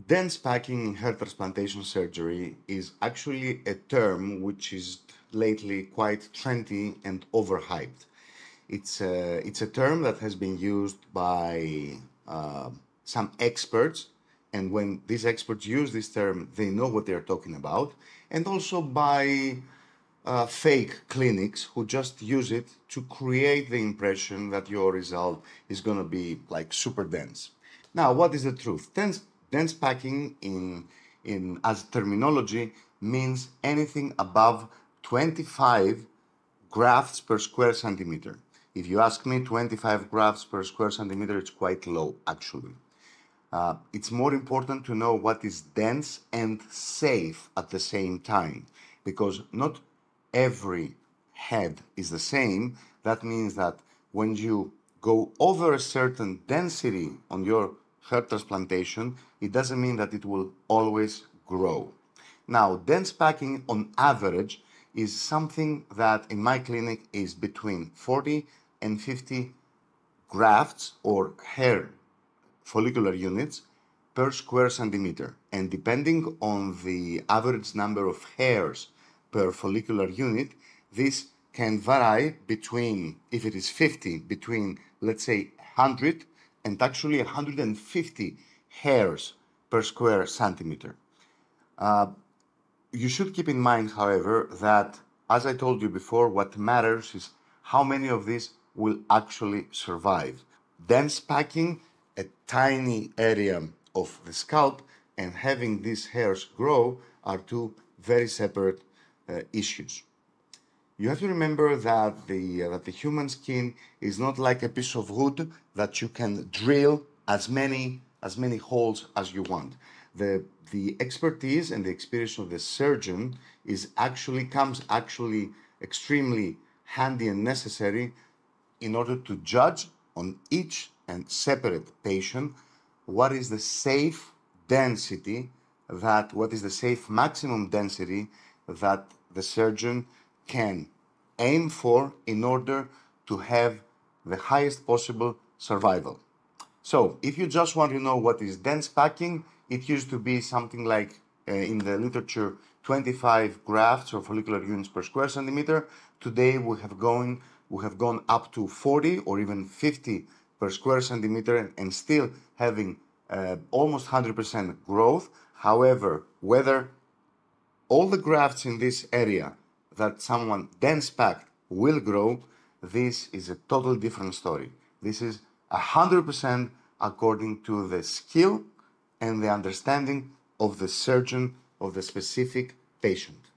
Dense packing in hair transplantation surgery is actually a term which is lately quite trendy and overhyped. It's a term that has been used by some experts, and when these experts use this term, they know what they're talking about, and also by fake clinics who just use it to create the impression that your result is going to be like super dense. Now, what is the truth? Dense packing in as terminology means anything above 25 grafts per square centimeter. If you ask me, 25 grafts per square centimeter, it's quite low, actually. It's more important to know what is dense and safe at the same time, because not every head is the same. That means that when you go over a certain density on your hair transplantation, it doesn't mean that it will always grow. Now, dense packing on average is something that in my clinic is between 40 and 50 grafts or hair follicular units per square centimeter. And depending on the average number of hairs per follicular unit, this can vary between, if it is 50, between, let's say, 100 and actually 150 hairs per square centimeter. You should keep in mind, however, that, as I told you before, what matters is how many of these will actually survive. Dense packing, a tiny area of the scalp, and having these hairs grow are two very separate issues. You have to remember that the human skin is not like a piece of wood that you can drill as many holes as you want. The expertise and the experience of the surgeon comes extremely handy and necessary in order to judge on each and separate patient what is the safe density, what is the safe maximum density that the surgeon can aim for in order to have the highest possible survival. So, if you just want to know what is dense packing, it used to be something like, in the literature, 25 grafts or follicular units per square centimeter. Today we have gone up to 40 or even 50 per square centimeter and still having almost 100% growth. However, whether all the grafts in this area that someone dense packed will grow, this is a totally different story. This is 100% according to the skill and the understanding of the surgeon of the specific patient.